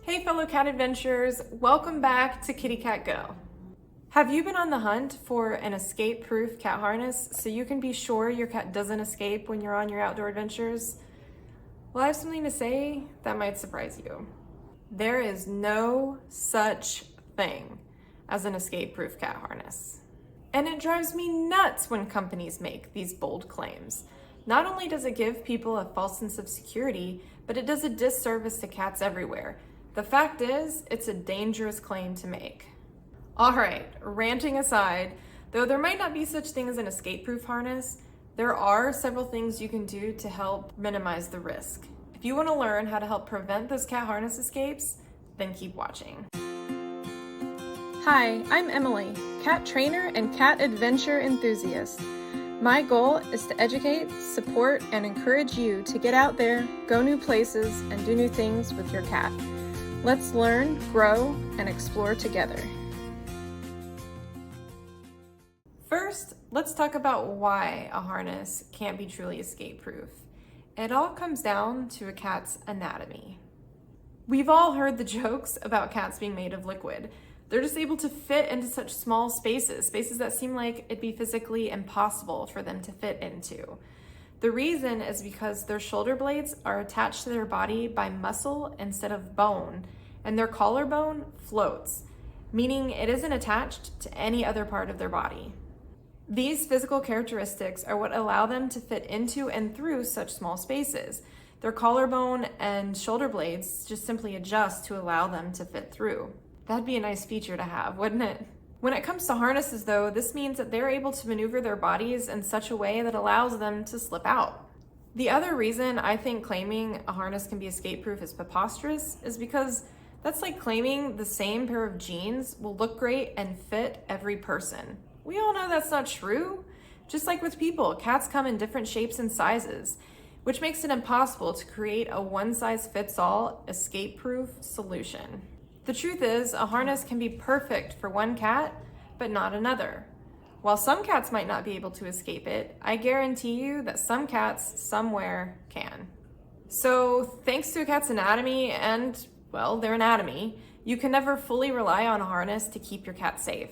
Hey fellow cat adventurers, welcome back to Kitty Cat Go. Have you been on the hunt for an escape-proof cat harness so you can be sure your cat doesn't escape when you're on your outdoor adventures? Well, I have something to say that might surprise you. There is no such thing as an escape-proof cat harness. And it drives me nuts when companies make these bold claims. Not only does it give people a false sense of security, but it does a disservice to cats everywhere. The fact is, it's a dangerous claim to make. All right, ranting aside, though there might not be such thing as an escape-proof harness, there are several things you can do to help minimize the risk. If you want to learn how to help prevent those cat harness escapes, then keep watching. Hi, I'm Emily, cat trainer and cat adventure enthusiast. My goal is to educate, support, and encourage you to get out there, go new places, and do new things with your cat. Let's learn, grow, and explore together. First, let's talk about why a harness can't be truly escape-proof. It all comes down to a cat's anatomy. We've all heard the jokes about cats being made of liquid. They're just able to fit into such small spaces that seem like it'd be physically impossible for them to fit into. The reason is because their shoulder blades are attached to their body by muscle instead of bone, and their collarbone floats, meaning it isn't attached to any other part of their body. These physical characteristics are what allow them to fit into and through such small spaces. Their collarbone and shoulder blades just simply adjust to allow them to fit through. That'd be a nice feature to have, wouldn't it? When it comes to harnesses though, this means that they're able to maneuver their bodies in such a way that allows them to slip out. The other reason I think claiming a harness can be escape-proof is preposterous is because that's like claiming the same pair of jeans will look great and fit every person. We all know that's not true. Just like with people, cats come in different shapes and sizes, which makes it impossible to create a one-size-fits-all escape-proof solution. The truth is, a harness can be perfect for one cat, but not another. While some cats might not be able to escape it, I guarantee you that some cats somewhere can. So thanks to a cat's anatomy and, well, their anatomy, you can never fully rely on a harness to keep your cat safe.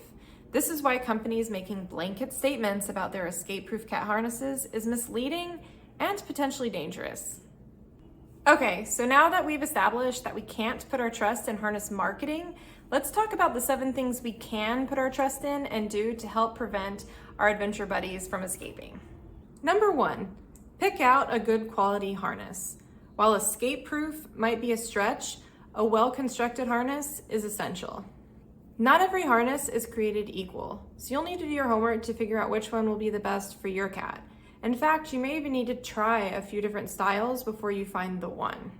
This is why companies making blanket statements about their escape-proof cat harnesses is misleading and potentially dangerous. Okay, so now that we've established that we can't put our trust in harness marketing, let's talk about the 7 things we can put our trust in and do to help prevent our adventure buddies from escaping. Number 1, pick out a good quality harness. While escape-proof might be a stretch, a well-constructed harness is essential. Not every harness is created equal, so you'll need to do your homework to figure out which one will be the best for your cat. In fact, you may even need to try a few different styles before you find the one.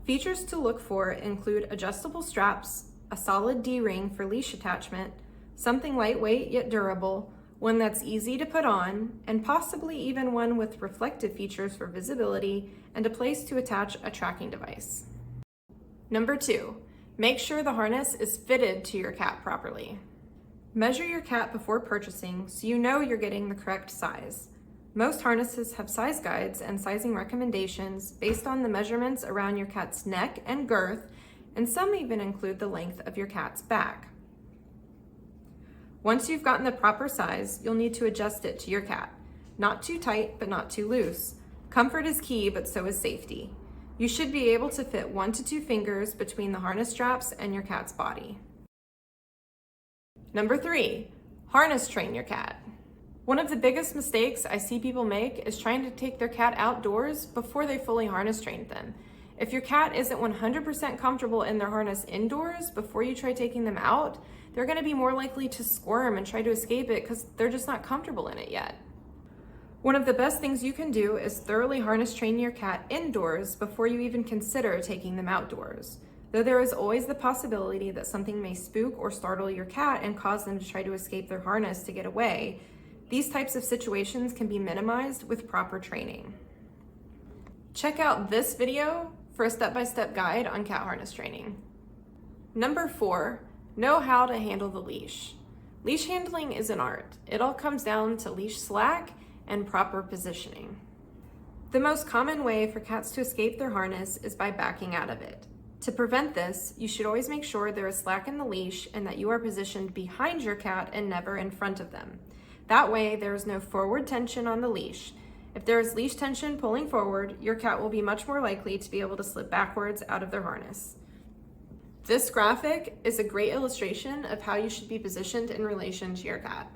Features to look for include adjustable straps, a solid D-ring for leash attachment, something lightweight yet durable, one that's easy to put on, and possibly even one with reflective features for visibility and a place to attach a tracking device. Number 2, make sure the harness is fitted to your cat properly. Measure your cat before purchasing so you know you're getting the correct size. Most harnesses have size guides and sizing recommendations based on the measurements around your cat's neck and girth, and some even include the length of your cat's back. Once you've gotten the proper size, you'll need to adjust it to your cat. Not too tight, but not too loose. Comfort is key, but so is safety. You should be able to fit 1 to 2 fingers between the harness straps and your cat's body. Number 3, harness train your cat. One of the biggest mistakes I see people make is trying to take their cat outdoors before they fully harness trained them. If your cat isn't 100% comfortable in their harness indoors before you try taking them out, they're going to be more likely to squirm and try to escape it because they're just not comfortable in it yet. One of the best things you can do is thoroughly harness train your cat indoors before you even consider taking them outdoors. Though there is always the possibility that something may spook or startle your cat and cause them to try to escape their harness to get away, these types of situations can be minimized with proper training. Check out this video for a step-by-step guide on cat harness training. Number 4, know how to handle the leash. Leash handling is an art. It all comes down to leash slack and proper positioning. The most common way for cats to escape their harness is by backing out of it. To prevent this, you should always make sure there is slack in the leash and that you are positioned behind your cat and never in front of them. That way, there is no forward tension on the leash. If there is leash tension pulling forward, your cat will be much more likely to be able to slip backwards out of their harness. This graphic is a great illustration of how you should be positioned in relation to your cat.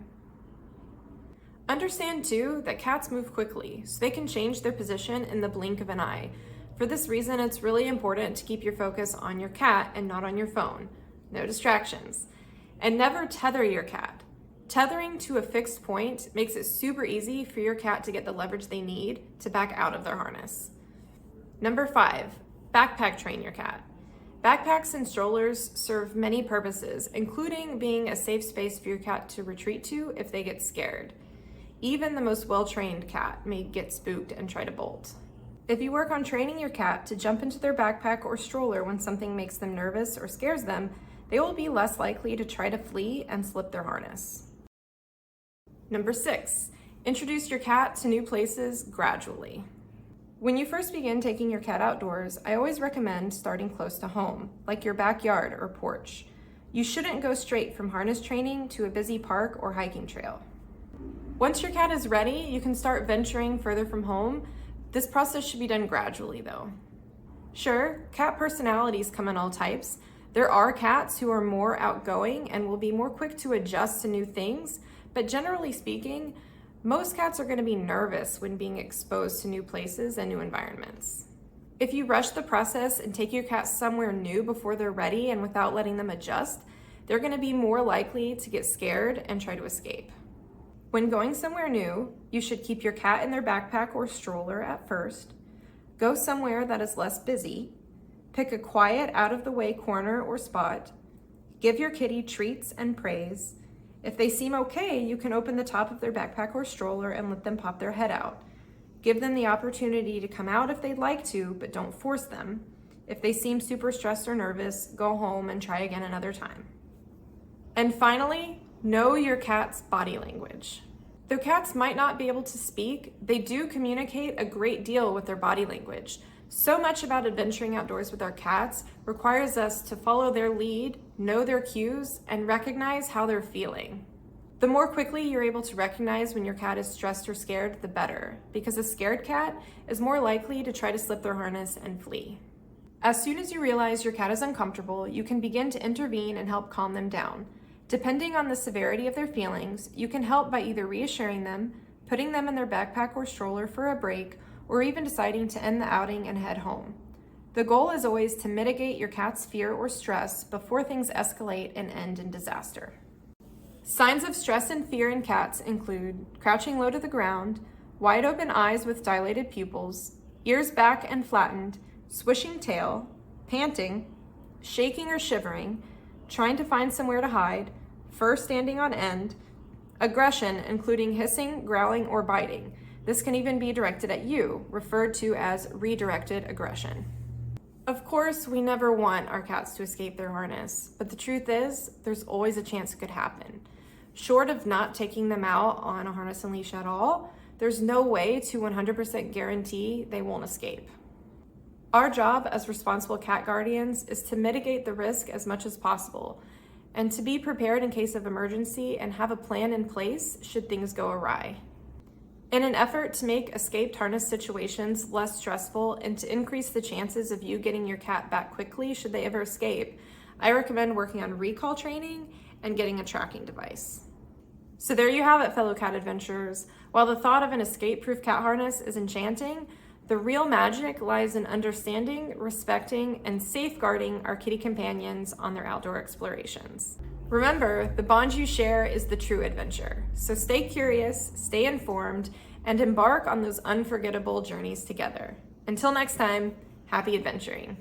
Understand too that cats move quickly, so they can change their position in the blink of an eye. For this reason, it's really important to keep your focus on your cat and not on your phone. No distractions. And never tether your cat. Tethering to a fixed point makes it super easy for your cat to get the leverage they need to back out of their harness. Number 5, backpack train your cat. Backpacks and strollers serve many purposes, including being a safe space for your cat to retreat to if they get scared. Even the most well-trained cat may get spooked and try to bolt. If you work on training your cat to jump into their backpack or stroller when something makes them nervous or scares them, they will be less likely to try to flee and slip their harness. Number 6, introduce your cat to new places gradually. When you first begin taking your cat outdoors, I always recommend starting close to home, like your backyard or porch. You shouldn't go straight from harness training to a busy park or hiking trail. Once your cat is ready, you can start venturing further from home. This process should be done gradually though. Sure, cat personalities come in all types. There are cats who are more outgoing and will be more quick to adjust to new things, but generally speaking, most cats are going to be nervous when being exposed to new places and new environments. If you rush the process and take your cat somewhere new before they're ready and without letting them adjust, they're going to be more likely to get scared and try to escape. When going somewhere new, you should keep your cat in their backpack or stroller at first, go somewhere that is less busy, pick a quiet, out-of-the-way corner or spot, give your kitty treats and praise. If they seem okay, you can open the top of their backpack or stroller and let them pop their head out. Give them the opportunity to come out if they'd like to, but don't force them. If they seem super stressed or nervous, go home and try again another time. And finally, know your cat's body language. Though cats might not be able to speak, they do communicate a great deal with their body language. So much about adventuring outdoors with our cats requires us to follow their lead, know their cues, and recognize how they're feeling. The more quickly you're able to recognize when your cat is stressed or scared, the better, because a scared cat is more likely to try to slip their harness and flee. As soon as you realize your cat is uncomfortable, you can begin to intervene and help calm them down. Depending on the severity of their feelings, you can help by either reassuring them, putting them in their backpack or stroller for a break, or even deciding to end the outing and head home. The goal is always to mitigate your cat's fear or stress before things escalate and end in disaster. Signs of stress and fear in cats include crouching low to the ground, wide open eyes with dilated pupils, ears back and flattened, swishing tail, panting, shaking or shivering, trying to find somewhere to hide, fur standing on end, aggression including hissing, growling, or biting. This can even be directed at you, referred to as redirected aggression. Of course, we never want our cats to escape their harness, but the truth is, there's always a chance it could happen. Short of not taking them out on a harness and leash at all, there's no way to 100% guarantee they won't escape. Our job as responsible cat guardians is to mitigate the risk as much as possible, and to be prepared in case of emergency and have a plan in place should things go awry. In an effort to make escaped harness situations less stressful and to increase the chances of you getting your cat back quickly should they ever escape, I recommend working on recall training and getting a tracking device. So there you have it, fellow cat adventurers. While the thought of an escape-proof cat harness is enchanting, the real magic lies in understanding, respecting, and safeguarding our kitty companions on their outdoor explorations. Remember, the bond you share is the true adventure. So stay curious, stay informed, and embark on those unforgettable journeys together. Until next time, happy adventuring.